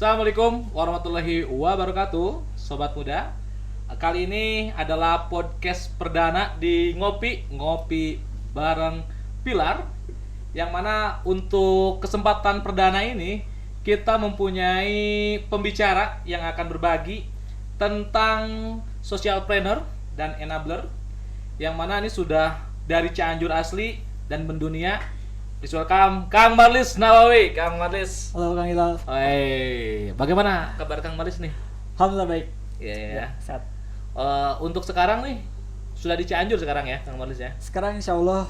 Assalamualaikum warahmatullahi wabarakatuh, sobat muda. Kali ini adalah podcast perdana di Ngopi bareng Pilar. Yang mana untuk kesempatan perdana ini kita mempunyai pembicara yang akan berbagi tentang social planner dan enabler. Yang mana ini sudah dari Cianjur asli dan mendunia. Please welcome Kang Marlis Nawawi. Kang Marlis. Halo Kang Hilal. Bagaimana kabar Kang Marlis nih? Alhamdulillah baik. Iya. Sehat. Untuk sekarang nih sudah di Cianjur sekarang ya Kang Marlis ya? Sekarang insya Allah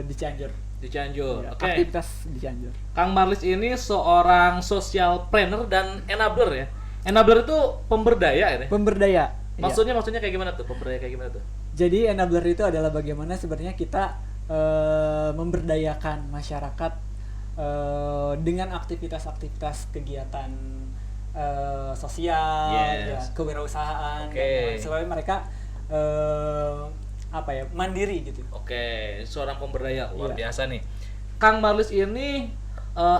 di Cianjur. Di Cianjur. Ya, Oke. Aktivitas di Cianjur. Kang Marlis ini seorang social planner dan enabler ya. Enabler itu pemberdaya ya? Pemberdaya. Maksudnya kayak gimana tuh? Pemberdaya kayak gimana tuh? Jadi enabler itu adalah bagaimana sebenarnya kita memberdayakan masyarakat dengan aktivitas-aktivitas kegiatan sosial, ya, kewirausahaan, dan supaya mereka mandiri gitu. Oke, seorang pemberdaya luar biasa nih. Kang Marlis ini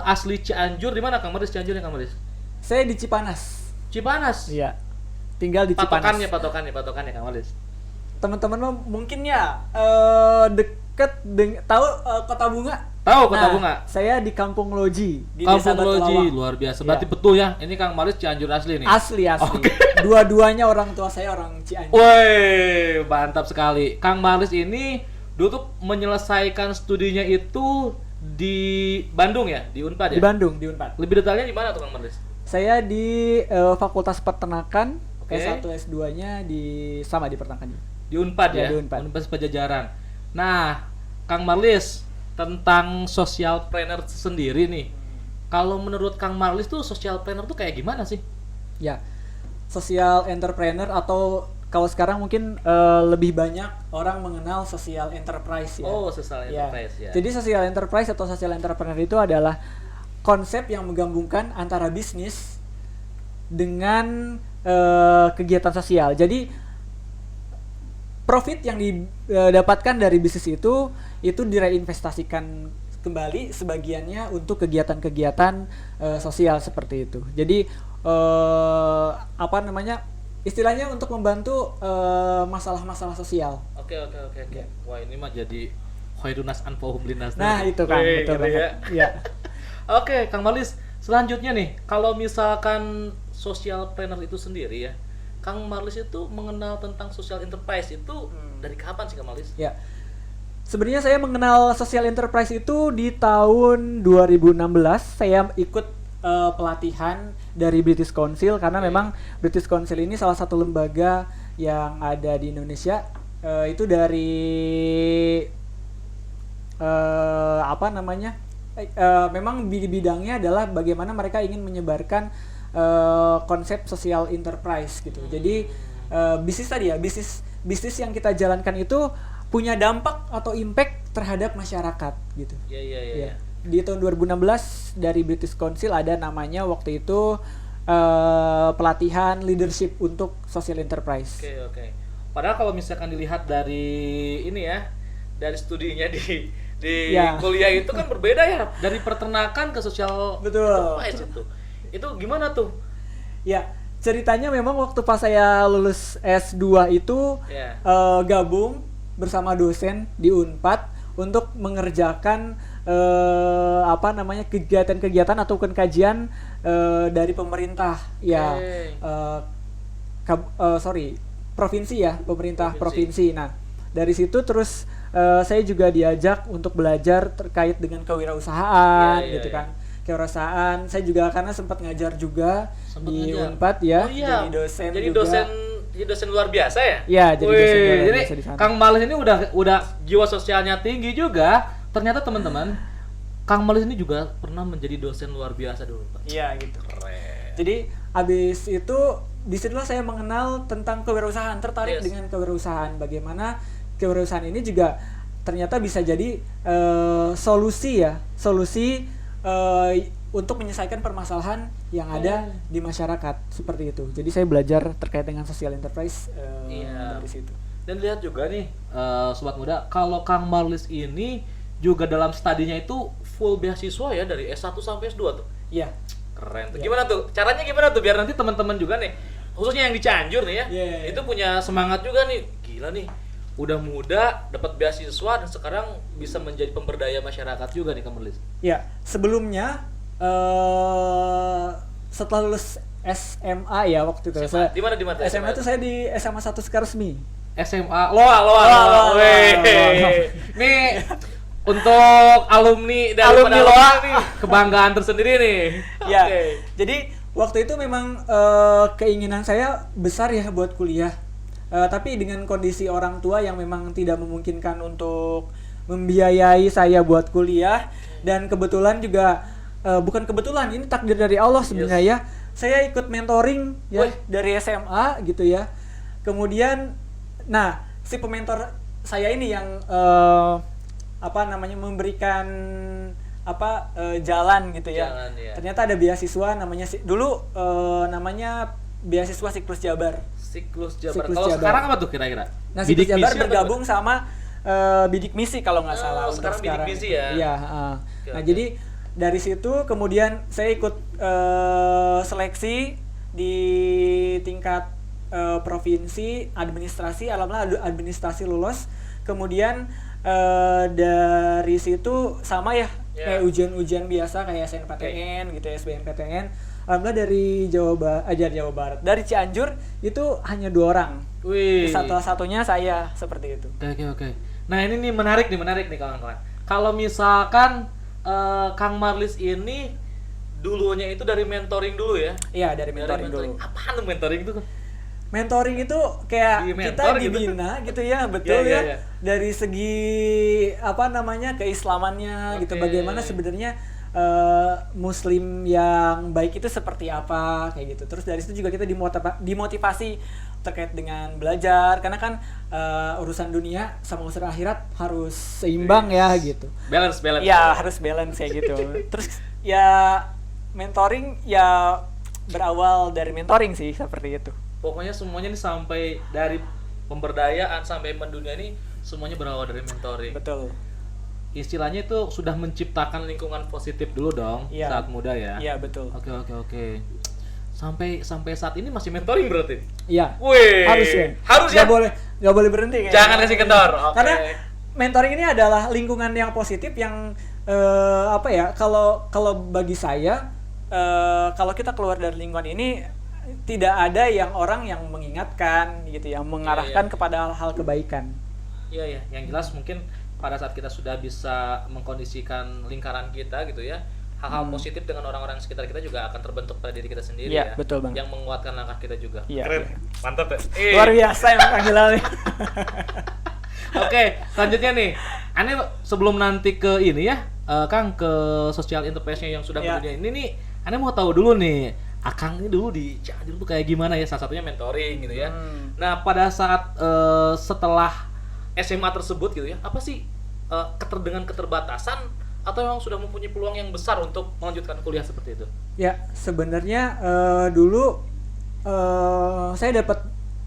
asli Cianjur. Di mana Kang Marlis Cianjur ya Kang Marlis? Saya di Cipanas. Cipanas. Iya. Tinggal di Cipanas. Patokannya Kang Marlis. Teman-teman mungkin ya tahu Kota Bunga? Tahu Kota Bunga. Saya di Kampung Loji di Kampung Desa Batu Loji, Lawang. luar biasa. Berarti betul ya, ini Kang Marlis Cianjur asli nih. Asli. Okay. Dua-duanya orang tua saya orang Cianjur. Woi, mantap sekali. Kang Marlis ini dulu tuh menyelesaikan studinya itu di Bandung ya, di Unpad ya? Di Bandung, di Unpad. Lebih detailnya di mana tuh Kang Marlis? Saya di Fakultas Peternakan. Okay. S1 S2-nya di peternakan. Di Unpad ya? Di Unpad. Pajajaran. Nah, Kang Marlis, tentang social planner sendiri nih. Kalau menurut Kang Marlis tuh social planner tuh kayak gimana sih? Ya. Social entrepreneur atau kalau sekarang mungkin lebih banyak orang mengenal social enterprise ya. Oh, social enterprise ya. Jadi social enterprise atau social entrepreneur itu adalah konsep yang menggabungkan antara bisnis dengan kegiatan sosial. Jadi profit yang didapatkan dari bisnis itu direinvestasikan kembali sebagiannya untuk kegiatan-kegiatan sosial seperti itu. Jadi istilahnya untuk membantu masalah-masalah sosial. Oke. Wah, ini mah jadi khairunas anfa'uhum linnas. Nah, itu kan betul banget. Ya. Oke, Kang Marlis, selanjutnya nih, kalau misalkan social planner itu sendiri ya, Kang Marlis itu mengenal tentang social enterprise itu dari kapan sih Kang Marlis? Ya. Sebenarnya saya mengenal social enterprise itu di tahun 2016. Saya ikut pelatihan dari British Council karena memang British Council ini salah satu lembaga yang ada di Indonesia. Itu dari memang bidangnya adalah bagaimana mereka ingin menyebarkan konsep social enterprise gitu. Jadi bisnis yang kita jalankan itu punya dampak atau impact terhadap masyarakat gitu. Iya. Di tahun 2016 dari British Council ada namanya waktu itu pelatihan leadership untuk social enterprise. Oke. Padahal kalau misalkan dilihat dari ini ya, dari studinya di kuliah itu kan berbeda ya, dari peternakan ke social enterprise itu. Itu gimana tuh? Ya, ceritanya memang waktu pas saya lulus S2 itu gabung bersama dosen di Unpad untuk mengerjakan kegiatan ataupun kajian dari pemerintah pemerintah provinsi. Nah, dari situ terus saya juga diajak untuk belajar terkait dengan kewirausahaan kan. Kewirausahaan, saya juga karena sempat ngajar juga di Unpad ya. Jadi dosen luar biasa ya? Iya, jadi dosen luar jadi biasa di sana. Kang Marlis ini udah jiwa sosialnya tinggi juga. Ternyata teman-teman, Kang Marlis ini juga pernah menjadi dosen luar biasa dulu, Pak. Iya, gitu. Keren. Jadi habis itu disitulah saya mengenal tentang kewirausahaan, tertarik dengan kewirausahaan. Bagaimana kewirausahaan ini juga ternyata bisa jadi solusi untuk menyelesaikan permasalahan yang ada di masyarakat seperti itu. Jadi saya belajar terkait dengan social enterprise dari situ. Dan lihat juga nih sobat muda, kalau Kang Marlis ini juga dalam studinya itu full beasiswa ya dari S1 sampai S2 tuh. Iya. Keren tuh. Ya. Gimana tuh? Caranya gimana tuh biar nanti teman-teman juga nih, khususnya yang di Cianjur nih ya, Yeah. itu punya semangat juga nih. Gila nih, udah muda, dapat beasiswa dan sekarang bisa menjadi pemberdaya masyarakat juga nih Kang Marlis. Ya, sebelumnya setelah lulus SMA ya waktu itu. SMA. Di mana tuh SMA itu saya di SMA 1 Sukaresmi. SMA Loa. Weh. Nih untuk alumni Alumni daripada Loa nih, kebanggaan tersendiri nih. Ya. Oke. Jadi waktu itu memang keinginan saya besar ya buat kuliah. Tapi dengan kondisi orang tua yang memang tidak memungkinkan untuk membiayai saya buat kuliah, dan kebetulan juga bukan kebetulan, ini takdir dari Allah sebenarnya ya. Saya ikut mentoring ya dari SMA gitu ya. Kemudian nah, si pementor saya ini yang memberikan jalan gitu ya. Jalan, ya. Ternyata ada beasiswa namanya dulu namanya beasiswa Siklus Jabar. Siklus Jabar. Siklus Kalau Jabar. sekarang apa tuh kira-kira? Nah, Siklus Bidik Jabar misi apa bergabung tuh? sama Bidik Misi kalau nggak salah untuk sekarang Bidik Misi ya? Iya. Nah, jadi dari situ kemudian saya ikut seleksi di tingkat provinsi administrasi, alhamdulillah administrasi lulus. Kemudian dari situ sama ya, kayak ujian-ujian biasa kayak SNPTN gitu ya, SBMPTN. Alhamdulillah dari Jawa Barat, dari Cianjur itu hanya 2 orang. Wih. Satu-satunya saya seperti itu. Oke. Nah ini nih menarik nih kawan-kawan. Kalau misalkan Kang Marlis ini dulunya itu dari mentoring dulu ya? Iya, dari mentoring dulu. Apaan tuh mentoring itu? Mentoring itu kayak kita dibina gitu ya, betul ya. Dari segi keislamannya gitu, bagaimana sebenarnya Muslim yang baik itu seperti apa kayak gitu. Terus dari situ juga kita dimotivasi terkait dengan belajar, karena kan urusan dunia sama urusan akhirat harus seimbang ya gitu. Balance. Ya harus balance kayak gitu. Terus ya mentoring ya berawal dari mentoring sih seperti itu. Pokoknya semuanya nih sampai dari pemberdayaan sampai mendunia ini semuanya berawal dari mentoring. Betul. Istilahnya itu sudah menciptakan lingkungan positif dulu dong saat muda ya. Iya, betul. Oke. Sampai saat ini masih mentoring berarti? Iya. Wih. Harus ya. Nggak boleh berhenti kayaknya. Jangan kasih kendor. Okay. Karena mentoring ini adalah lingkungan yang positif yang kalau bagi saya kalau kita keluar dari lingkungan ini tidak ada orang yang mengingatkan gitu, yang mengarahkan kepada hal-hal kebaikan. Iya, yang jelas mungkin pada saat kita sudah bisa mengkondisikan lingkaran kita gitu ya, hal-hal positif dengan orang-orang sekitar kita juga akan terbentuk pada diri kita sendiri ya. Betul banget. Yang menguatkan langkah kita juga. Iya, keren. Iya. Mantap ya. Luar biasa emang Kang Hilal nih. Oke, selanjutnya nih. Aneh sebelum nanti ke ini ya, Kang, ke social enterprise-nya yang sudah mendunia ini nih, Aneh mau tahu dulu nih, Akang ini dulu di Cianjur tuh kayak gimana ya? Salah satunya mentoring gitu ya. Nah, pada saat setelah SMA tersebut gitu ya, apa sih dengan keterbatasan atau memang sudah mempunyai peluang yang besar untuk melanjutkan kuliah seperti itu? Ya, sebenarnya dulu saya dapat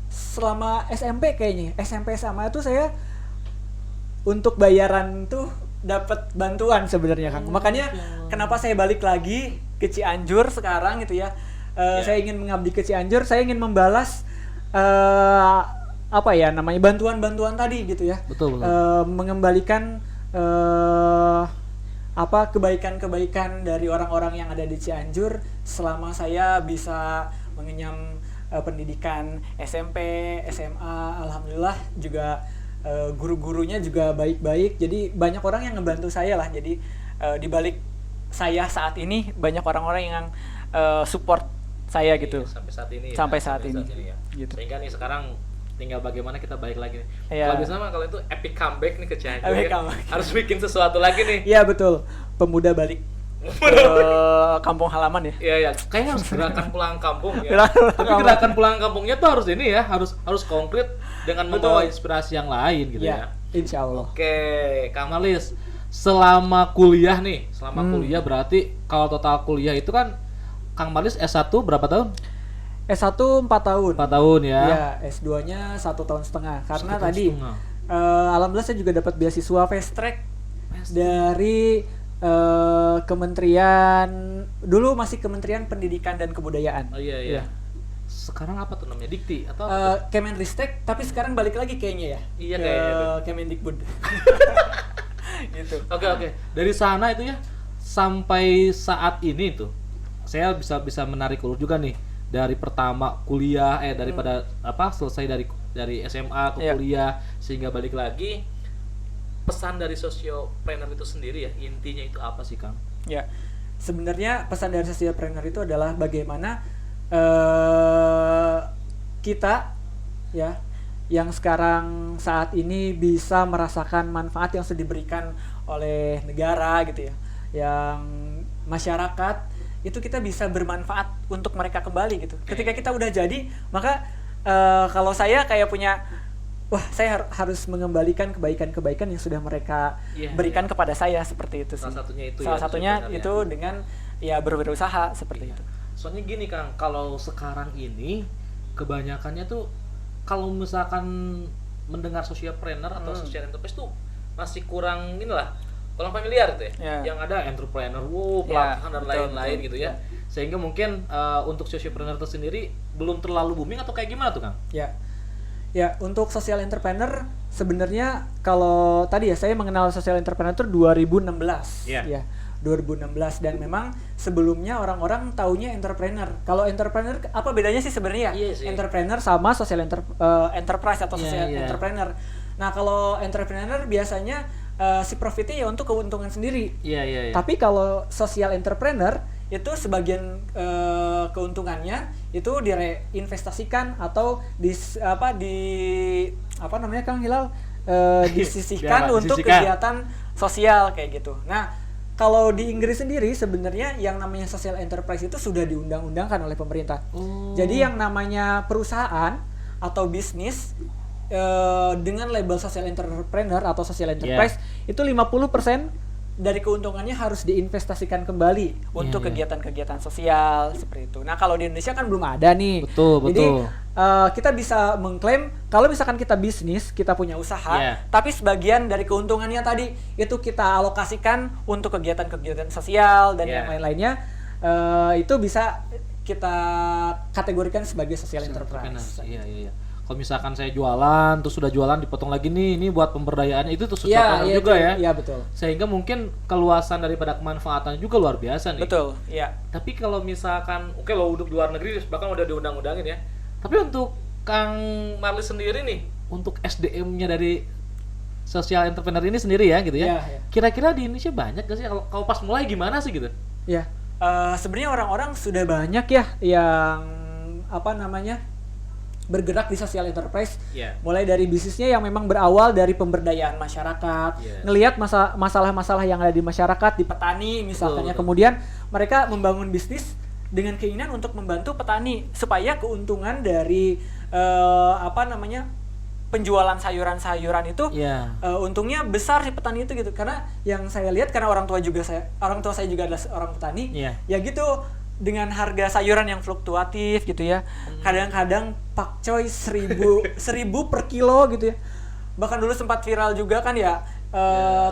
selama SMP kayaknya, SMP SMA itu saya untuk bayaran tuh dapat bantuan sebenarnya, Kang. Makanya kenapa saya balik lagi ke Cianjur sekarang gitu ya. Saya ingin mengabdi ke Cianjur, saya ingin membalas bantuan-bantuan tadi gitu ya. Betul. Mengembalikan kebaikan-kebaikan dari orang-orang yang ada di Cianjur selama saya bisa mengenyam pendidikan SMP, SMA. Alhamdulillah juga guru-gurunya juga baik-baik. Jadi banyak orang yang ngebantu saya lah. Jadi di balik saya saat ini banyak orang-orang yang support saya gitu. Sampai saat ini. Ya. Gitu. Sehingga nih sekarang tinggal bagaimana kita balik lagi nih. Iya. Kalau bisa mah kalau itu epic comeback nih ke Cianjur Epic ya. comeback. Harus bikin sesuatu lagi nih. Iya betul. Pemuda balik ke kampung halaman ya. Iya. Kayaknya harus gerakan pulang kampung ya. Gerakan Tapi gerakan pulang kampungnya tuh harus ini ya, harus konkret dengan membawa inspirasi yang lain gitu ya. Insya Allah. Oke, Kang Marlis, selama kuliah nih, kuliah berarti kalau total kuliah itu kan Kang Marlis S1 berapa tahun? S1 4 tahun. 4 tahun ya. Iya, S2-nya 1,5 tahun. Karena tadi alhamdulillah saya juga dapat beasiswa fast track dari Kementerian, dulu masih Kementerian Pendidikan dan Kebudayaan. Oh iya. Iya. Sekarang apa tuh namanya? Dikti atau apa? Kemenristek, tapi sekarang balik lagi kayaknya ya. Iya, ke kayaknya tuh. Kemendikbud. Gitu. Oke. Dari sana itu ya sampai saat ini tuh saya bisa menarik ulur juga nih dari pertama kuliah daripada selesai dari SMA ke Iya. kuliah sehingga balik lagi, pesan dari sociopreneur itu sendiri ya, intinya itu apa sih, Kang? Ya, sebenarnya pesan dari sociopreneur itu adalah bagaimana kita ya yang sekarang saat ini bisa merasakan manfaat yang sudah diberikan oleh negara gitu ya, yang masyarakat itu kita bisa bermanfaat untuk mereka kembali gitu. Ketika kita udah jadi, maka kalau saya kayak punya, wah saya harus mengembalikan kebaikan-kebaikan yang sudah mereka berikan kepada saya, seperti itu sih. Salah satunya itu Salah ya, satunya sebenarnya. itu dengan ya berwirausaha seperti itu. Soalnya gini, Kang, kalau sekarang ini kebanyakannya tuh kalau misalkan mendengar sociopreneur atau social enterprise tuh masih kurang kurang familiar tuh ya. Yang ada entrepreneur, pelatihan dan lain-lain gitu ya. Sehingga mungkin untuk sociopreneur itu sendiri belum terlalu booming atau kayak gimana tuh, Kang? Ya, untuk social entrepreneur sebenarnya kalau tadi ya saya mengenal social entrepreneur itu 2016. Ya, 2016, dan memang sebelumnya orang-orang taunya entrepreneur. Kalau entrepreneur apa bedanya sih sebenarnya? Entrepreneur sama social enterprise atau social entrepreneur. Nah, kalau entrepreneur biasanya si profitnya ya untuk keuntungan sendiri. Tapi kalau social entrepreneur itu sebagian keuntungannya itu direinvestasikan atau Kang Hilal, disisihkan untuk kegiatan sosial kayak gitu. Nah, kalau di Inggris sendiri sebenarnya yang namanya social enterprise itu sudah diundang-undangkan oleh pemerintah. Jadi yang namanya perusahaan atau bisnis dengan label social entrepreneur atau social enterprise itu 50% dari keuntungannya harus diinvestasikan kembali untuk kegiatan-kegiatan sosial seperti itu. Nah, kalau di Indonesia kan belum ada nih. Betul. Jadi kita bisa mengklaim kalau misalkan kita bisnis, kita punya usaha, tapi sebagian dari keuntungannya tadi itu kita alokasikan untuk kegiatan-kegiatan sosial dan yang lain-lainnya, itu bisa kita kategorikan sebagai social enterprise. Iya. Kalau misalkan saya jualan, terus sudah jualan dipotong lagi nih, ini buat pemberdayaan, itu tuh sociopreneur juga ya. Iya, betul. Sehingga mungkin keluasan daripada kemanfaatannya juga luar biasa nih. Betul, iya. Tapi kalau misalkan, lo untuk luar negeri bahkan udah diundang-undangin ya. Tapi untuk Kang Marli sendiri nih, untuk SDM-nya dari social entrepreneur ini sendiri ya gitu ya. Kira-kira di Indonesia banyak gak sih? Kalau pas mulai gimana sih gitu? Ya, sebenarnya orang-orang sudah banyak ya yang bergerak di social enterprise, mulai dari bisnisnya yang memang berawal dari pemberdayaan masyarakat, ngelihat masalah-masalah yang ada di masyarakat, di petani misalnya, kemudian mereka membangun bisnis dengan keinginan untuk membantu petani supaya keuntungan dari penjualan sayuran-sayuran itu untungnya besar si petani itu gitu. Karena yang saya lihat, karena orang tua saya juga adalah orang petani, ya gitu, dengan harga sayuran yang fluktuatif gitu ya. Kadang-kadang pakcoy 1000 per kilo gitu ya. Bahkan dulu sempat viral juga kan ya,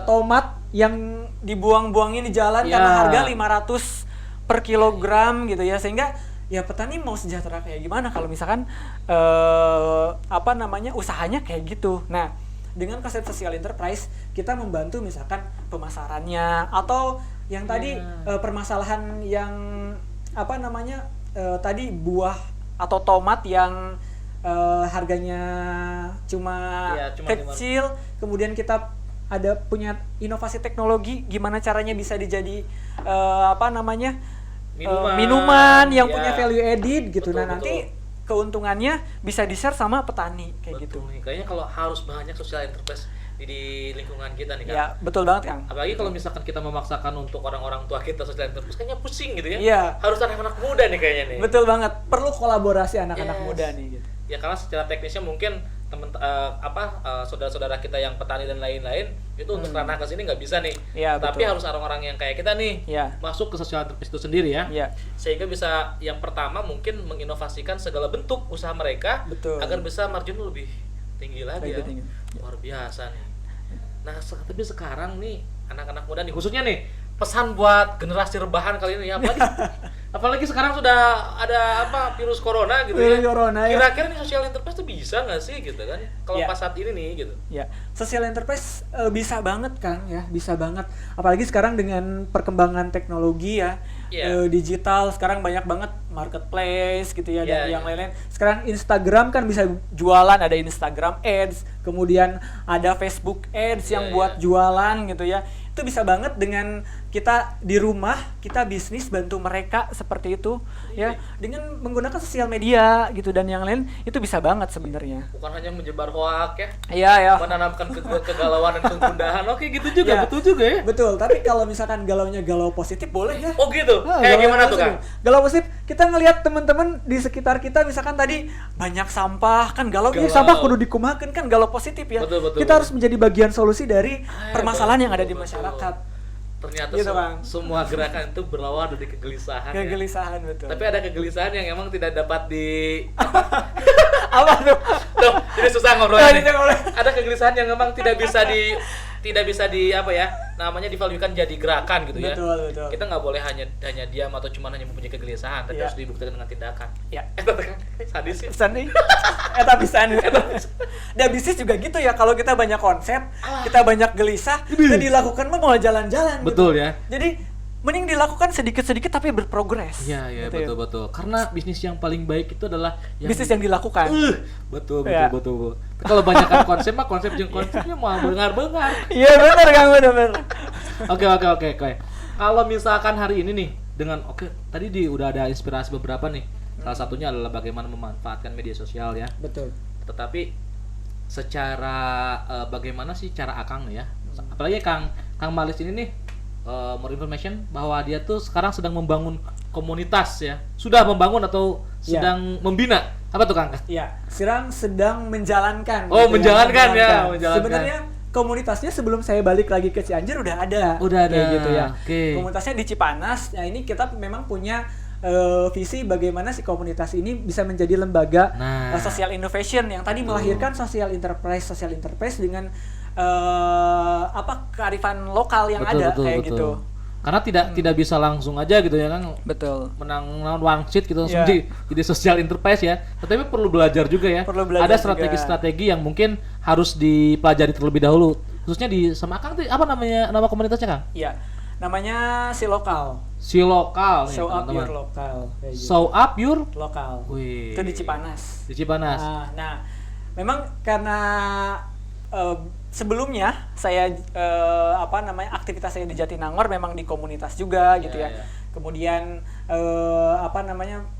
tomat yang dibuang-buangin di jalan karena harga 500 per kilogram gitu ya. Sehingga ya petani mau sejahtera kayak gimana kalau misalkan usahanya kayak gitu. Nah, dengan konsep social enterprise kita membantu misalkan pemasarannya, atau yang tadi permasalahan yang tadi buah atau tomat yang harganya cuma kecil, kemudian kita punya inovasi teknologi gimana caranya bisa dijadi minuman yang punya value added gitu. Nah, nanti keuntungannya bisa di-share sama petani kayak gitu. Kayaknya kalau harus banyak social enterprise di lingkungan kita nih, Kang. Ya, betul banget, Kang. Apalagi kalau misalkan kita memaksakan untuk orang-orang tua kita social enterprise, kayaknya pusing gitu ya. Iya. Harus anak-anak muda nih kayaknya nih. Betul banget. Perlu kolaborasi anak-anak muda nih gitu. Ya, karena secara teknisnya mungkin saudara-saudara kita yang petani dan lain-lain itu untuk ranah ke sini nggak bisa nih. Ya, tapi betul. harus orang-orang yang kayak kita nih masuk ke social enterprise itu sendiri ya. Sehingga bisa yang pertama mungkin menginovasikan segala bentuk usaha mereka agar bisa margin lebih tinggi lagi ya. Luar biasa nih. Nah, tapi sekarang nih anak-anak muda nih, khususnya nih pesan buat generasi rebahan kali ini ya, apalagi sekarang sudah ada virus corona gitu Virus ya. corona, ya. Kira-kira nih social enterprise tuh bisa nggak sih gitu kan? Kalau Ya. pas saat ini nih gitu. Ya, social enterprise bisa banget kan ya, bisa banget. Apalagi sekarang dengan perkembangan teknologi ya, Iya. digital sekarang banyak banget marketplace gitu ya, dan Iya, yang iya. lain-lain. Sekarang Instagram kan bisa jualan, ada Instagram Ads, kemudian ada Facebook Ads yang Iya, buat iya. jualan gitu ya. Itu bisa banget dengan kita di rumah, kita bisnis bantu mereka seperti itu ya, dengan menggunakan sosial media gitu dan yang lain, itu bisa banget sebenarnya. Bukan hanya menyebar hoak ya, Iya ya. menanamkan kegalauan dan kegundahan. Oke gitu juga, Ya, betul juga ya. Betul, tapi kalau misalkan galaunya galau positif boleh ya. Oh gitu. Ah, Kayak galau gimana tuh positif. Kang? Galau positif, kita ngelihat teman-teman di sekitar kita, misalkan tadi banyak sampah, kan galau, ini Galau. sampah kudu dikumakeun, kan galau positif ya. Betul, betul, Kita betul. harus menjadi bagian solusi dari Ah, permasalahan yang ada betul, di betul. masyarakat. Ternyata Gitu, Kang. semua gerakan itu berawal dari kegelisahan. Ya. Kegelisahan betul. Tapi ada kegelisahan yang emang tidak dapat di apa tuh? Tuh, jadi susah ngobrolnya. Nah, nih. ini ngobrol. Ada kegelisahan yang memang tidak bisa di apa ya? Namanya divaluikan jadi gerakan gitu ya. Betul, betul. Kita nggak boleh hanya diam atau cuma hanya mempunyai kegelisahan, tapi Iya. harus dibuktikan dengan tindakan. Ya. Itu kan sadis sih. Pesan nih. Eta pisan. Dan bisnis juga gitu ya, kalau kita banyak konsep, kita banyak gelisah, kita dilakukan mah mau jalan-jalan Betul gitu. ya. Jadi mending dilakukan sedikit-sedikit tapi berprogres. Iya, iya, Gitu ya. betul. Karena bisnis yang paling baik itu adalah Bisnis yang dilakukan. betul. Ya. Tapi kalau banyakkan konsep mah konsepnya mau bengar-bengar. Iya benar Kang, benar. Oke. Kalau misalkan hari ini nih dengan tadi udah ada inspirasi beberapa nih. Salah satunya adalah bagaimana memanfaatkan media sosial ya. Betul. Tetapi secara bagaimana sih cara Akang ya? Apalagi Kang Malis ini nih more information bahwa dia tuh sekarang sedang membangun komunitas ya. Sudah membangun atau Ya. sedang membina? Apa tuh Kang? Iya, sekarang sedang menjalankan. Oh, gitu menjalankan ya, menjalankan. Sebenarnya komunitasnya sebelum saya balik lagi ke Cianjur udah ada. Udah ada, kayak gitu ya. oke. Komunitasnya di Cipanas. Nah, ini kita memang punya visi bagaimana si komunitas ini bisa menjadi lembaga Nah. social innovation yang tadi melahirkan social enterprise dengan kearifan lokal yang ada kayak gitu. Karena tidak bisa langsung aja gitu ya kan. Betul. Menang wangsit gitu langsung Iya. jadi social enterprise ya. Tetapi perlu belajar juga ya. Perlu belajar Ada juga. strategi-strategi yang mungkin harus dipelajari terlebih dahulu. Khususnya di sama Kang tuh apa nama komunitasnya Kang? Iya. Namanya si lokal. Si lokal nih Show up teman-teman. your lokal. Kayak gitu. Show up your Lokal. Wih. Itu di Cipanas. Di Cipanas. Nah, memang karena sebelumnya saya aktivitas saya di Jatinangor memang di komunitas juga gitu Iya, ya. iya. Kemudian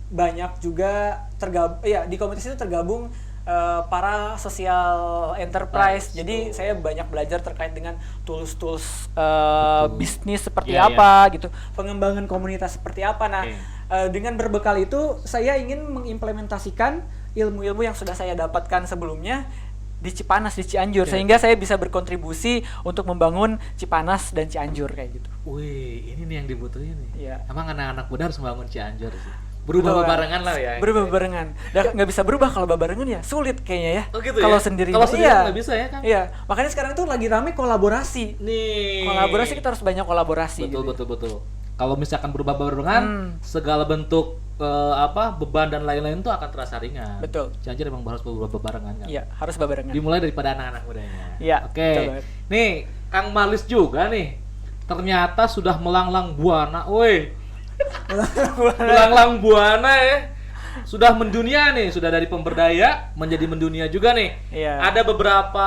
banyak juga di komunitas itu tergabung para social enterprise. Jadi saya banyak belajar terkait dengan tools-tools bisnis seperti Iya, apa gitu, pengembangan komunitas seperti apa. Nah, Oke. dengan berbekal itu saya ingin mengimplementasikan ilmu-ilmu yang sudah saya dapatkan sebelumnya di Cipanas, di Cianjur, Oke. sehingga saya bisa berkontribusi untuk membangun Cipanas dan Cianjur kayak gitu. Wih, ini nih yang dibutuhin nih. Iya. Emang anak-anak muda harus membangun Cianjur sih. Berubah Betul, barengan lah ya. Berubah barengan. Dan nggak bisa berubah kalau barengan ya sulit kayaknya ya. Oh gitu Kalau ya? sendiri. Kalau sendiri iya. nggak bisa ya, Kang? Iya. Makanya sekarang tuh lagi rame kolaborasi. Nih. Kolaborasi kita harus banyak kolaborasi. Betul, gitu. betul. Kalau misalkan berubah barengan, segala bentuk beban dan lain-lain itu akan terasa ringan. Betul. Cianjur emang harus berubah barengan kan. Iya, harus barengan. Dimulai daripada anak-anak mudanya. Iya, Oke. betul banget. Nih, Kang Malis juga nih. Ternyata sudah melanglang buana, woi. Melanglang buana ya. Sudah mendunia nih, sudah dari pemberdaya menjadi mendunia juga nih. Iya. Ada beberapa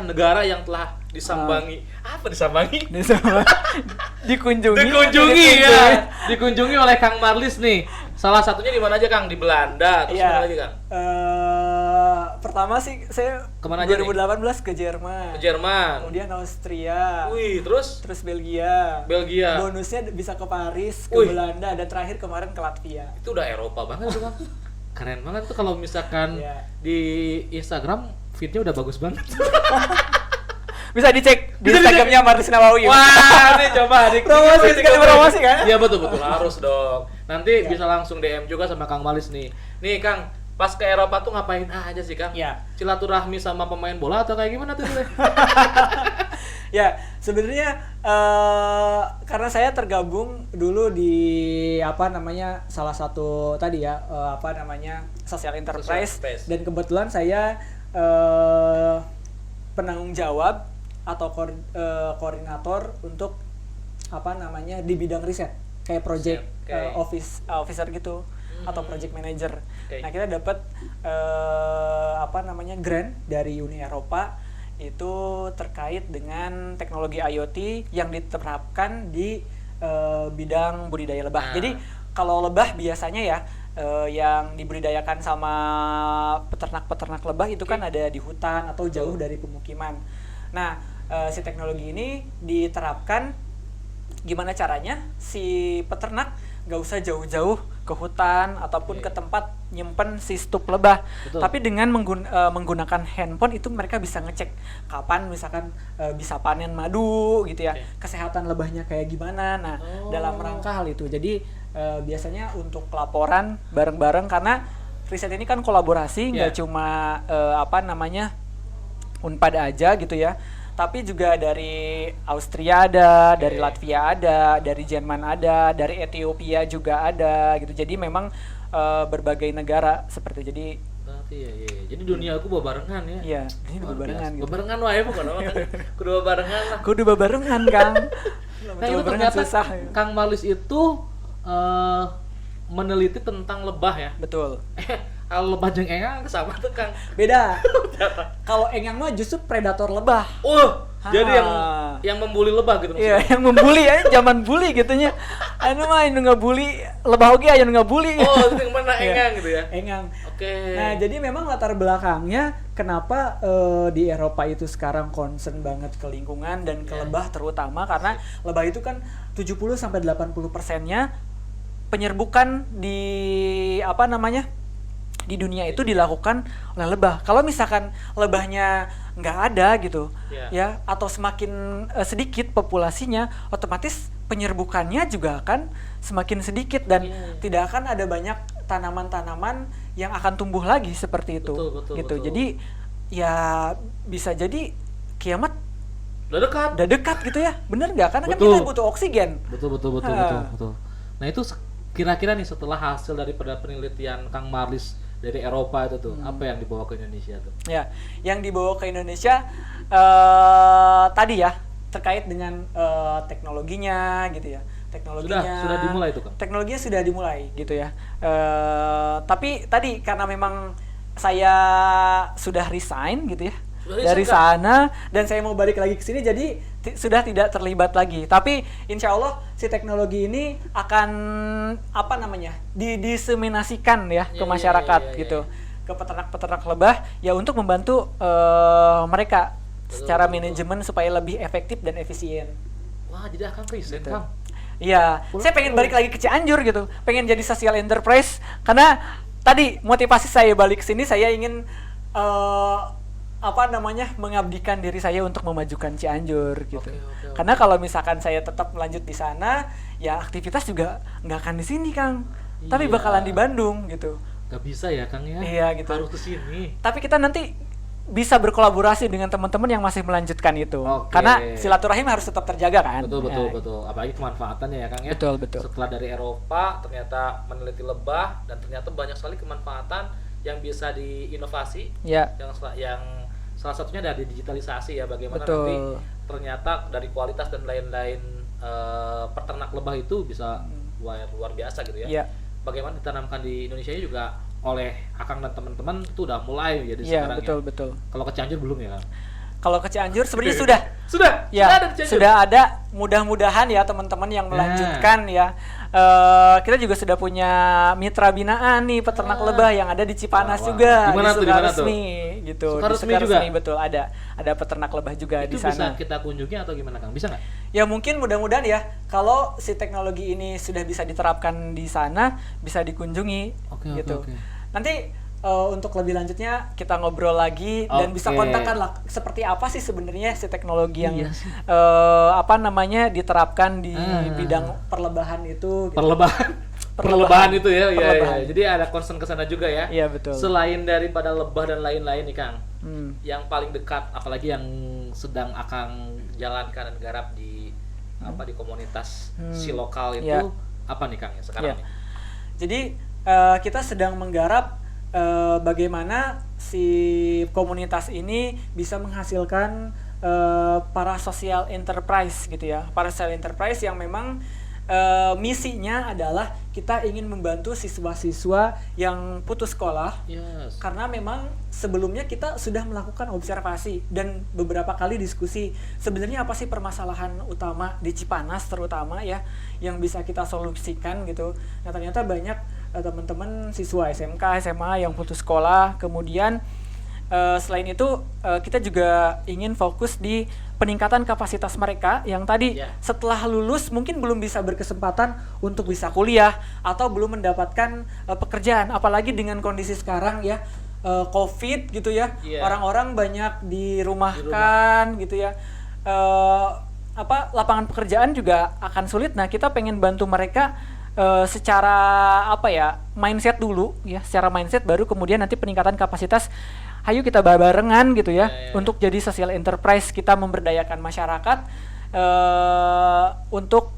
negara yang telah disambangi. Apa disambangi? Dikunjungi Dikunjungi oleh Kang Marlis nih. Salah satunya di mana aja Kang? Di Belanda. Terus Iya. mana lagi Kang? Pertama sih saya Kemana aja 2018 ke Jerman. Ke Jerman. Kemudian Austria. Wih, terus Belgia. Belgia. Bonusnya bisa ke Paris, ke Wih. Belanda, dan terakhir kemarin ke Latvia. Itu udah Eropa banget tuh Kang. Keren banget tuh kalau misalkan Iya. di Instagram feed-nya udah bagus banget. Bisa dicek di Bisa Instagramnya Marlis Nawawi. Wah, nih coba Promosi, sekali promosi kan? Iya betul harus dong. Nanti bisa langsung DM juga sama Kang Malis nih. Nih Kang, pas ke Eropa tuh ngapain aja sih Kang? Iya. Silaturahmi sama pemain bola atau kayak gimana tuh? Ya, sebenarnya karena saya tergabung dulu di salah satu tadi ya social enterprise, dan kebetulan saya penanggung jawab atau koordinator untuk di bidang riset kayak project officer gitu atau project manager. Nah, kita dapat grant dari Uni Eropa itu terkait dengan teknologi IoT yang diterapkan di bidang budidaya lebah. Jadi kalau lebah biasanya ya yang dibudidayakan sama peternak-peternak lebah itu kan ada di hutan atau jauh dari pemukiman. Nah, si teknologi ini diterapkan gimana caranya si peternak nggak usah jauh-jauh ke hutan ataupun ke tempat nyimpen si stup lebah. Betul. Tapi dengan menggunakan handphone itu mereka bisa ngecek kapan misalkan bisa panen madu gitu ya. Kesehatan lebahnya kayak gimana. Nah, dalam rangka hal itu. Jadi biasanya untuk laporan bareng-bareng karena riset ini kan kolaborasi, nggak cuma Unpad aja gitu ya. Tapi juga dari Austria ada, dari Latvia ada, dari Jerman ada, dari Ethiopia juga ada gitu. Jadi memang berbagai negara seperti jadi. Iya. Jadi dunia aku barengan ya. Iya, ini barengan gitu. Barengan wae bukan apa kan. Kudu barengan lah. Kudu barengan, Kang. Nah, itu ternyata susah, ya. Kang Marlis itu meneliti tentang lebah ya. Betul. Kalau lebah jeung engang sama tuh Kang. Beda. Kalau engang mah justru predator lebah. Jadi yang membuli lebah gitu maksudnya. Iya, yang membuli ya, zaman bully gitunya. Anu mah anu ngabuli lebah oge aya nu ngabuli. Itu yang mana engang gitu ya. Engang. Oke. Nah, jadi memang latar belakangnya kenapa di Eropa itu sekarang concern banget ke lingkungan dan ke lebah terutama karena lebah itu kan 70 sampai 80%-nya penyerbukan di di dunia itu dilakukan oleh lebah. Kalau misalkan lebahnya nggak ada gitu, ya atau semakin sedikit populasinya, otomatis penyerbukannya juga akan semakin sedikit dan tidak akan ada banyak tanaman-tanaman yang akan tumbuh lagi seperti itu. Betul. Jadi ya bisa jadi kiamat udah dekat gitu ya, bener nggak? Karena kan kita butuh oksigen. Betul. Nah itu kira-kira nih setelah hasil daripada penelitian Kang Marlis dari Eropa itu tuh, apa yang dibawa ke Indonesia tuh? Ya, yang dibawa ke Indonesia tadi ya terkait dengan teknologinya gitu ya. Teknologinya sudah dimulai tuh Kang? Teknologinya sudah dimulai gitu ya. Tapi tadi karena memang saya sudah resign gitu ya dari sana dan saya mau balik lagi ke sini, jadi sudah tidak terlibat lagi. Tapi insya Allah si teknologi ini akan didiseminasikan ya ke masyarakat gitu, ke peternak-peternak lebah ya untuk membantu mereka secara manajemen supaya lebih efektif dan efisien. Wah, jadi akan riset Kang. Iya, saya pengen balik lagi ke Cianjur gitu, pengen jadi social enterprise karena tadi motivasi saya balik ke sini saya ingin mengabdikan diri saya untuk memajukan Cianjur gitu. Okay. Karena kalau misalkan saya tetap melanjut di sana, ya aktivitas juga nggak akan di sini Kang, tapi bakalan di Bandung gitu. Gak bisa ya Kang ya? Iya gitu. Harus ke sini. Tapi kita nanti bisa berkolaborasi dengan teman-teman yang masih melanjutkan itu. Karena silaturahim harus tetap terjaga kan. Betul. Apalagi kemanfaatannya ya Kang ya. Betul. Setelah dari Eropa ternyata meneliti lebah dan ternyata banyak sekali kemanfaatan yang bisa diinovasi. Yang salah satunya dari digitalisasi ya, bagaimana nanti ternyata dari kualitas dan lain-lain peternak lebah itu bisa luar biasa gitu ya. Bagaimana ditanamkan di Indonesia juga oleh Akang dan teman-teman itu udah mulai jadi sekarang ya. Betul. Kalau ke Cianjur belum ya Kang? Kalau ke Cianjur sebenarnya sudah ada. Mudah-mudahan ya teman-teman yang melanjutkan ya. Kita juga sudah punya mitra binaan nih peternak lebah yang ada di Cipanas juga. Dimana di Sukaresmi gitu. Sukaresmi di Sukaresmi juga? Betul, ada peternak lebah juga di sana. Itu bisa kita kunjungi atau gimana Kang? Bisa nggak? Ya mungkin mudah-mudahan ya kalau si teknologi ini sudah bisa diterapkan di sana bisa dikunjungi gitu. Nanti untuk lebih lanjutnya kita ngobrol lagi dan bisa kontakkan lah seperti apa sih sebenarnya si teknologi yang diterapkan di bidang perlebahan itu. Gitu. Perlebahan itu ya. Jadi ada concern ke sana juga ya. Iya betul. Selain daripada lebah dan lain-lain nih Kang, yang paling dekat, apalagi yang sedang akan jalankan dan garap di di komunitas si lokal itu apa nih Kang sekarang nih? Jadi kita sedang menggarap bagaimana si komunitas ini bisa menghasilkan para social enterprise gitu ya, para social enterprise yang memang misinya adalah kita ingin membantu siswa-siswa yang putus sekolah. Karena memang sebelumnya kita sudah melakukan observasi dan beberapa kali diskusi sebenarnya apa sih permasalahan utama di Cipanas terutama ya yang bisa kita solusikan gitu. Nah ternyata banyak teman-teman siswa SMK, SMA yang putus sekolah. Kemudian selain itu kita juga ingin fokus di peningkatan kapasitas mereka yang tadi setelah lulus mungkin belum bisa berkesempatan untuk bisa kuliah atau belum mendapatkan pekerjaan, apalagi dengan kondisi sekarang ya COVID gitu ya, orang-orang banyak dirumahkan gitu ya, lapangan pekerjaan juga akan sulit. Nah kita pengen bantu mereka secara mindset dulu ya, secara mindset baru kemudian nanti peningkatan kapasitas. Ayo kita barengan gitu ya, untuk jadi social enterprise, kita memberdayakan masyarakat untuk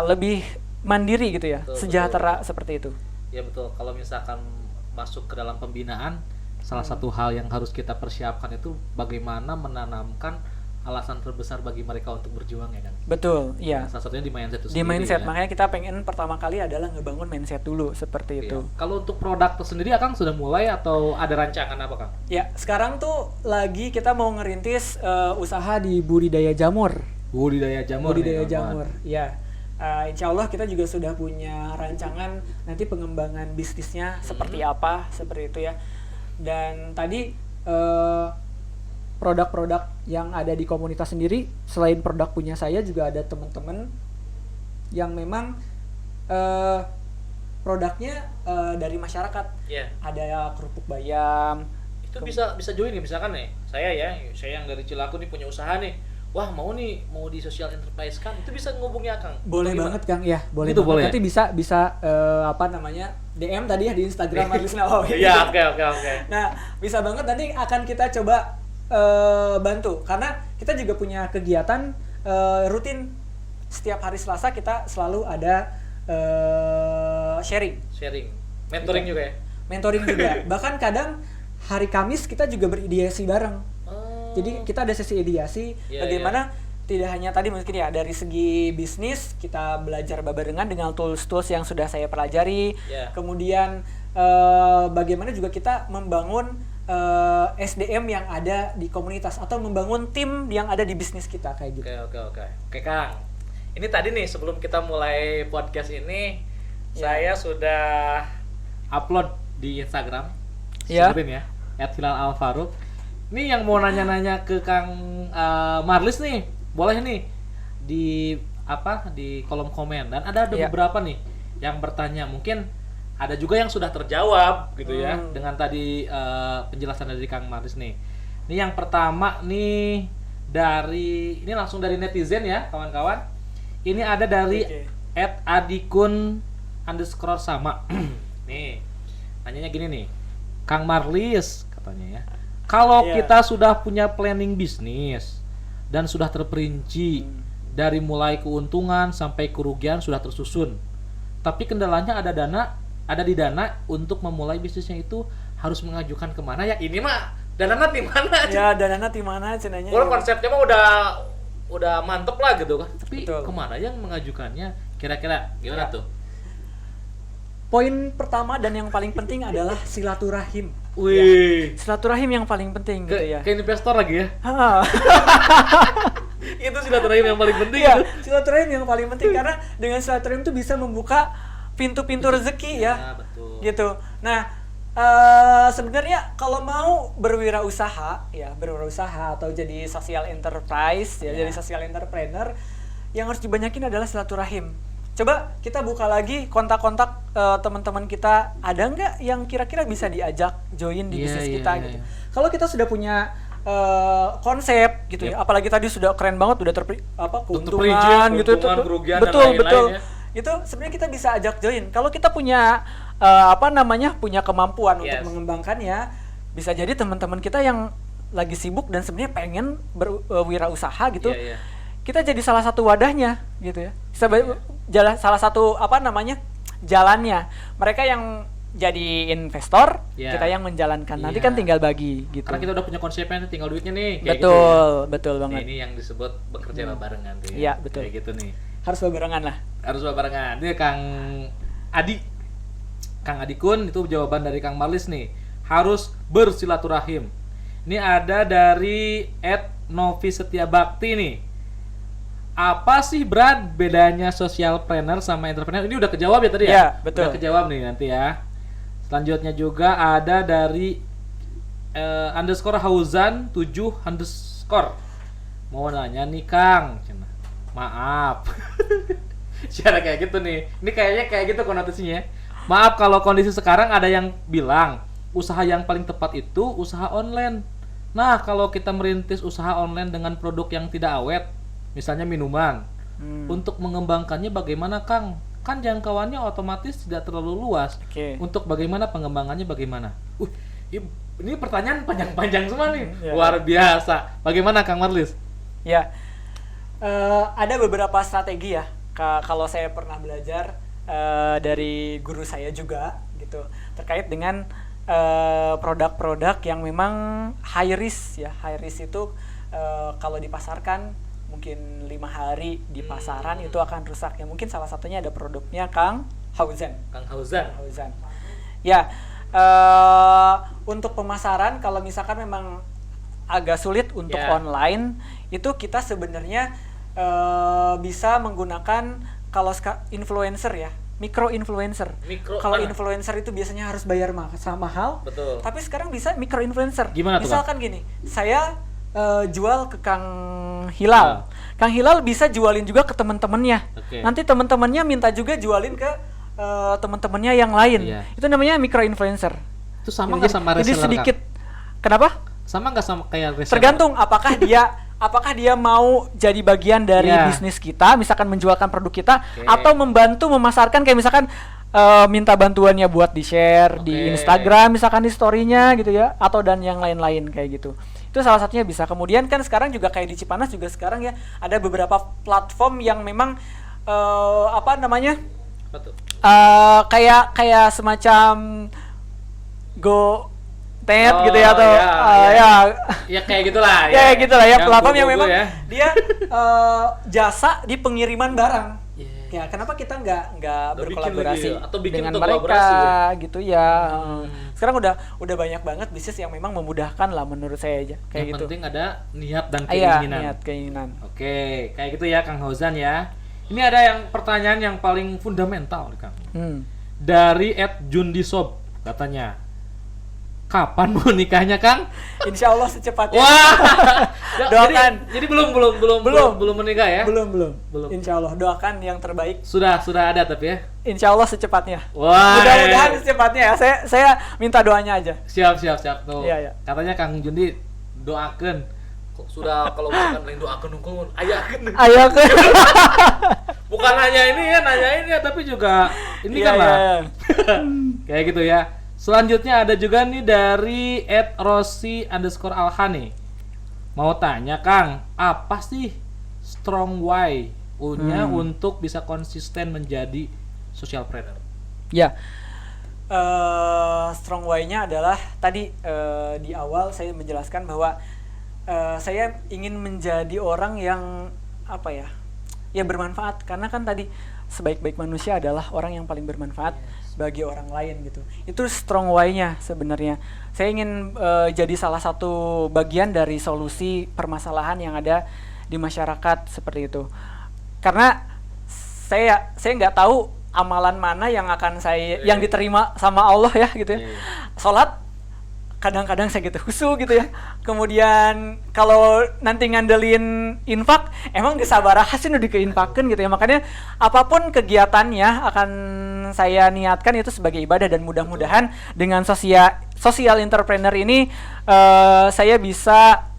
lebih mandiri gitu ya, sejahtera seperti itu. Ya betul. Kalau misalkan masuk ke dalam pembinaan, salah satu hal yang harus kita persiapkan itu bagaimana menanamkan alasan terbesar bagi mereka untuk berjuang ya kan. Betul, iya. Salah satunya di mindset itu sendiri. Di mindset, ya. Makanya kita pengen pertama kali adalah ngebangun mindset dulu seperti itu. Kalau untuk produk tersendiri Akang sudah mulai atau ada rancangan apa Kang? Ya, sekarang tuh lagi kita mau ngerintis usaha di budidaya jamur. Budidaya jamur. Ya. Insya Allah kita juga sudah punya rancangan nanti pengembangan bisnisnya seperti apa, seperti itu ya. Dan tadi produk-produk yang ada di komunitas sendiri, selain produk punya saya juga ada teman-teman yang memang produknya dari masyarakat. Ada kerupuk bayam. Itu bisa join nih, misalkan nih saya yang dari Cilaku nih punya usaha nih, wah mau di social enterprise kan, itu bisa ngubungi Akang. Boleh banget Kang, ya boleh itu banget. Boleh. Nanti bisa DM tadi ya di Instagram Marlis Nawawi. Iya, oke. Nah bisa banget, nanti akan kita coba bantu, karena kita juga punya kegiatan rutin setiap hari Selasa. Kita selalu ada sharing, mentoring juga ya. Mentoring juga. Bahkan kadang hari Kamis kita juga berideasi bareng. Jadi kita ada sesi ideasi bagaimana tidak hanya tadi mungkin ya dari segi bisnis kita belajar barengan dengan tools-tools yang sudah saya pelajari. Kemudian bagaimana juga kita membangun SDM yang ada di komunitas atau membangun tim yang ada di bisnis kita kayak gitu. Oke Kang. Ini tadi nih sebelum kita mulai podcast ini saya sudah upload di Instagram. Sebutin ya @hilalalfaruq. Ini yang mau nanya-nanya ke Kang Marlis nih, boleh nih di kolom komen, dan ada beberapa nih yang bertanya, mungkin ada juga yang sudah terjawab gitu ya dengan tadi penjelasan dari Kang Marlis nih. Ini yang pertama nih ini langsung dari netizen ya kawan-kawan. Ini ada dari @adikun_sama. Nih nanyanya gini nih, Kang Marlis katanya ya, kalau kita sudah punya planning bisnis dan sudah terperinci dari mulai keuntungan sampai kerugian sudah tersusun, tapi kendalanya ada di dana untuk memulai bisnisnya, itu harus mengajukan kemana ya? Ini mah danana di mana? Ya danana di mana cenanya? Kalau konsepnya mah udah mantep lah gitu kan. Tapi kemana yang mengajukannya? Kira-kira gimana tuh? Poin pertama dan yang paling penting adalah silaturahim. Wih. Silaturahim yang paling penting gitu ya. Ke investor lagi ya? Itu silaturahim yang paling penting. Iya, silaturahim yang paling penting karena dengan silaturahim itu bisa membuka pintu-pintu rezeki ya. Betul. Gitu. Nah, sebenarnya kalau mau berwirausaha atau jadi social enterprise jadi social entrepreneur, yang harus dibanyakin adalah silaturahim. Coba kita buka lagi kontak-kontak teman-teman kita, ada nggak yang kira-kira bisa diajak join di bisnis kita gitu. Kalau kita sudah punya konsep gitu ya, apalagi tadi sudah keren banget, udah keuntungan gitu, betul. Itu sebenarnya kita bisa ajak join. Kalau kita punya punya kemampuan untuk mengembangkannya, bisa jadi teman-teman kita yang lagi sibuk dan sebenarnya pengen berwirausaha gitu. Iya, iya. Kita jadi salah satu wadahnya gitu ya. Salah satu jalannya. Mereka yang jadi investor, Iya. kita yang menjalankan. Nanti Iya. kan tinggal bagi gitu. Karena kita udah punya konsepnya, tinggal duitnya nih. Kayak Betul, gitu ya. betul Nah, banget. ini yang disebut bekerja barengan tuh ya. Iya, betul. Kayak gitu nih. Harus barengan lah. Harus barengan. Ini Kang Adi. Kang Adi Kun, itu jawaban dari Kang Marlis nih. Harus bersilaturahim. Ini ada dari @novi setia bakti nih. Apa sih Brad bedanya social planner sama entrepreneur? Ini udah kejawab ya tadi ya? Iya, betul. Udah kejawab nih nanti ya. Selanjutnya juga ada dari underscore Hauzan 7 underscore. Mau nanya nih Kang. Maaf. Cara kayak gitu nih. Ini kayaknya kayak gitu konotasinya. Maaf kalau kondisi sekarang ada yang bilang usaha yang paling tepat itu usaha online. Nah, kalau kita merintis usaha online dengan produk yang tidak awet, misalnya minuman, untuk mengembangkannya bagaimana Kang? Kan jangkauannya otomatis tidak terlalu luas. Oke. Untuk bagaimana pengembangannya bagaimana? Ini pertanyaan panjang-panjang semua nih. Ya. Luar biasa. Bagaimana Kang Marlis? Ya, ada beberapa strategi ya. Kalau saya pernah belajar dari guru saya juga gitu, terkait dengan produk-produk yang memang high risk ya. High risk itu kalau dipasarkan mungkin 5 hari di pasaran itu akan rusak ya. Mungkin salah satunya ada produknya Kang Hauzan. Kang Hauzan. Ya, untuk pemasaran kalau misalkan memang agak sulit untuk online, itu kita sebenarnya bisa menggunakan kalau influencer ya, micro influencer. Kalau influencer itu biasanya harus bayar mahal. Betul. Tapi sekarang bisa micro influencer. Gimana tuh, misalkan gini, saya jual ke Kang Hilal. Kang Hilal bisa jualin juga ke teman-temannya. Oke. Nanti teman-temannya minta juga jualin ke teman-temannya yang lain. Iya. Itu namanya micro influencer. Itu sama nggak sama reseller? Jadi sedikit. Kenapa? Sama nggak sama kayak reseller? Tergantung apakah dia mau jadi bagian dari bisnis kita, misalkan menjualkan produk kita, atau membantu memasarkan kayak misalkan minta bantuannya buat di-share di Instagram, misalkan di story-nya gitu ya, atau dan yang lain-lain kayak gitu. Itu salah satunya bisa. Kemudian kan sekarang juga kayak di Cipanas juga sekarang ya ada beberapa platform yang memang kayak semacam gitu ya atau ya kayak gitulah ya gitulah ya, platform yang memang ya. dia jasa di pengiriman barang. Ya kenapa kita nggak berkolaborasi atau bikin dengan untuk mereka kolaborasi, gitu ya. Sekarang udah banyak banget bisnis yang memang memudahkan lah menurut saya aja kayak yang gitu. penting ada niat dan keinginan. Niat keinginan. Oke, kayak gitu ya Kang Hauzan ya. Ini ada yang pertanyaan yang paling fundamental nih Kang. Dari @jundisob katanya. Kapan mau nikahnya Kang? Insya Allah secepatnya. Wah. Doakan. Jadi belum menikah ya? Belum. Insya Allah doakan yang terbaik. Sudah ada tapi ya. Insya Allah secepatnya. Wah. Mudah-mudahan secepatnya ya. Saya minta doanya aja. Siap tuh. Iya. Katanya Kang Jundi doakan. Kok sudah kalau misalkan lain doakan hukum ayakeun. Bukan hanya ini ya tapi juga ini kan lah. Kayak gitu ya. Selanjutnya ada juga nih dari @rossi_alhani. Mau tanya Kang, apa sih strong why untuk bisa konsisten menjadi social planner? Ya, strong why-nya adalah tadi di awal saya menjelaskan bahwa saya ingin menjadi orang yang bermanfaat, karena kan tadi sebaik-baik manusia adalah orang yang paling bermanfaat bagi orang lain gitu. Itu strong why-nya sebenarnya. Saya ingin jadi salah satu bagian dari solusi permasalahan yang ada di masyarakat seperti itu. Karena saya nggak tahu amalan mana yang akan yang diterima sama Allah ya gitu ya. Salat kadang-kadang saya gitu khusyuk gitu ya. Kemudian kalau nanti ngandelin infak, emang gesabaraha sih nu dikeinfakeun gitu ya. Makanya apapun kegiatannya akan saya niatkan itu sebagai ibadah, dan mudah-mudahan dengan social entrepreneur ini saya bisa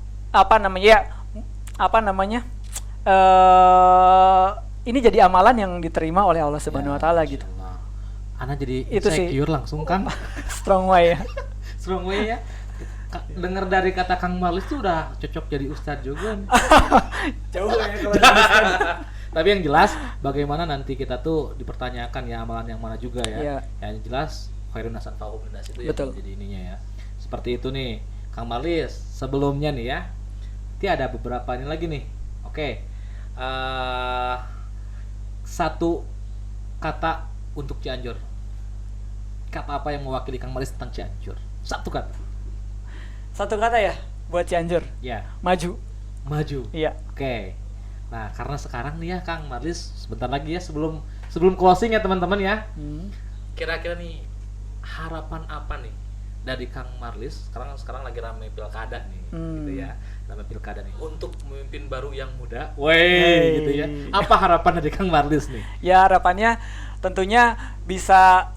ini jadi amalan yang diterima oleh Allah Subhanahu wa taala gitu. Ana jadi itu insecure langsung Kang. Strong way ya. Strong way ya. Dengar dari kata Kang Marlis tuh udah cocok jadi ustadz juga nih. Jauh ya kalau Tapi yang jelas bagaimana nanti kita tuh dipertanyakan ya amalan yang mana juga ya. Iya. Yang jelas khairun hasan fa'hum linnas itu ya Betul. jadi ininya ya. Seperti itu nih Kang Marlis. Sebelumnya nih ya. Nanti ada beberapa ini lagi nih. Oke. Satu kata untuk Cianjur. Kata apa yang mewakili Kang Marlis tentang Cianjur? Satu kata. Satu kata ya buat Cianjur. Ya, Maju. maju. Iya. Oke. Nah, karena sekarang nih ya Kang Marlis sebentar lagi ya sebelum closing ya teman-teman ya. Kira-kira nih harapan apa nih dari Kang Marlis? Sekarang lagi ramai pilkada nih, gitu ya. Ramai pilkada nih untuk pemimpin baru yang muda. Wey. Gitu ya. Apa harapan dari Kang Marlis nih? Ya harapannya tentunya bisa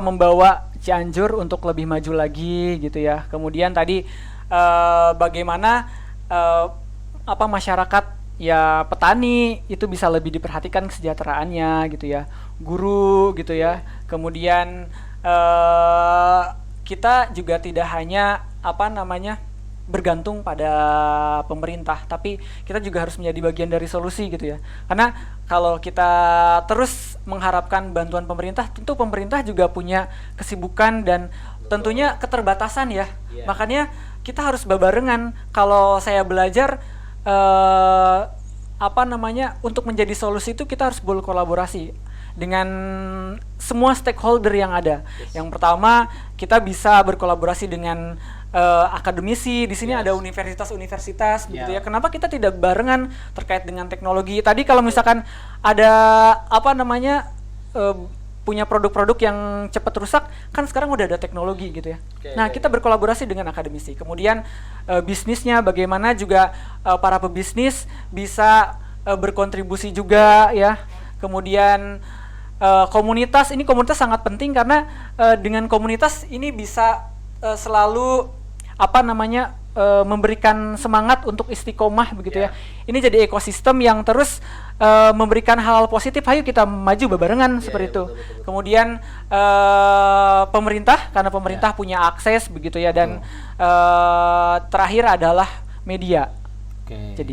membawa Cianjur untuk lebih maju lagi gitu ya. Kemudian tadi bagaimana masyarakat ya petani itu bisa lebih diperhatikan kesejahteraannya gitu ya. Guru gitu ya. Kemudian kita juga tidak hanya bergantung pada pemerintah, tapi kita juga harus menjadi bagian dari solusi gitu ya. Karena kalau kita terus mengharapkan bantuan pemerintah, tentu pemerintah juga punya kesibukan dan tentunya keterbatasan ya. Yeah. Makanya kita harus berbarengan. Kalau saya belajar untuk menjadi solusi itu kita harus berkolaborasi dengan semua stakeholder yang ada. Yes. Yang pertama, kita bisa berkolaborasi dengan akademisi. Di sini Yes. ada universitas-universitas gitu Yeah. ya. Kenapa kita tidak barengan terkait dengan teknologi? Tadi kalau misalkan ada punya produk-produk yang cepat rusak, kan sekarang udah ada teknologi gitu ya. Okay, Nah, kita berkolaborasi dengan akademisi. Kemudian bisnisnya bagaimana juga para pebisnis bisa berkontribusi juga ya. Kemudian komunitas sangat penting karena dengan komunitas ini bisa selalu memberikan semangat untuk istiqomah begitu ya. Ini jadi ekosistem yang terus memberikan hal positif. Ayo kita maju bebarengan seperti itu. Betul. Kemudian pemerintah, karena pemerintah punya akses begitu ya, dan terakhir adalah media. Oke. Jadi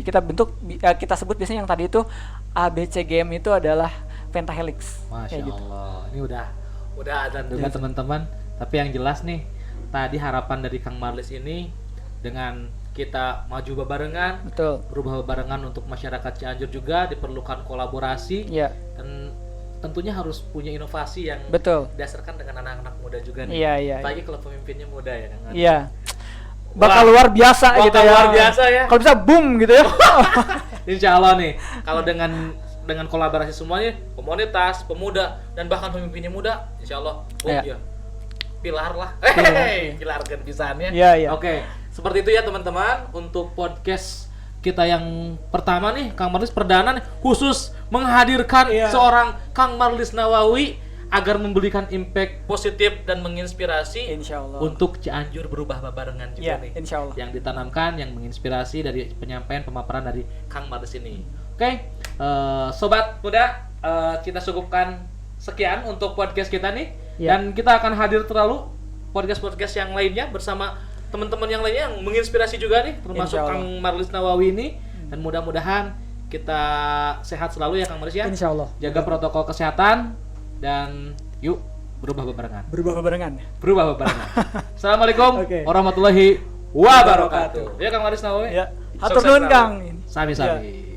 kita sebut biasanya yang tadi itu ABCGM itu adalah pentahelix. Masya Kayak gitu. Allah. Ini udah azan juga teman-teman. Tapi yang jelas nih, tadi harapan dari Kang Marlis ini dengan kita maju bebarengan, Betul. berubah bebarengan untuk masyarakat Cianjur juga diperlukan kolaborasi Iya. dan tentunya harus punya inovasi yang Betul. didasarkan dengan anak-anak muda juga nih. Iya. Apalagi kalau pemimpinnya muda ya Kang Marlis. Iya. Bakal luar biasa Bakal gitu ya. luar biasa ya. Kalau bisa boom gitu ya. Insya Allah nih, kalau dengan kolaborasi semuanya, komunitas, pemuda, dan bahkan pemimpinnya muda, insya Allah, Iya. pilar lah. Pilar kan pisahannya. Iya. Oke, seperti itu ya teman-teman untuk podcast kita yang pertama nih, Kang Marlis perdana nih, khusus menghadirkan seorang Kang Marlis Nawawi agar memberikan impact positif dan menginspirasi Insya Allah. untuk Cianjur berubah barengan juga nih. Insya Allah. Yang ditanamkan, yang menginspirasi dari penyampaian pemaparan dari Kang Marlis ini. Oke, sobat muda, kita cukupkan sekian untuk podcast kita nih. Ya. Dan kita akan hadir terlalu podcast yang lainnya bersama teman-teman yang lainnya yang menginspirasi juga nih, termasuk Insya Allah. Kang Marlis Nawawi ini. Dan mudah-mudahan kita sehat selalu ya Kang Marlis ya. Insya Allah. Jaga protokol kesehatan dan yuk berubah bebarengan. Berubah bebarengan. Assalamualaikum Oke. warahmatullahi wabarakatuh. Ya Kang Marlis Nawawi. Ya. Hatur Sukses nuhun selalu. Kang. Sami-sami.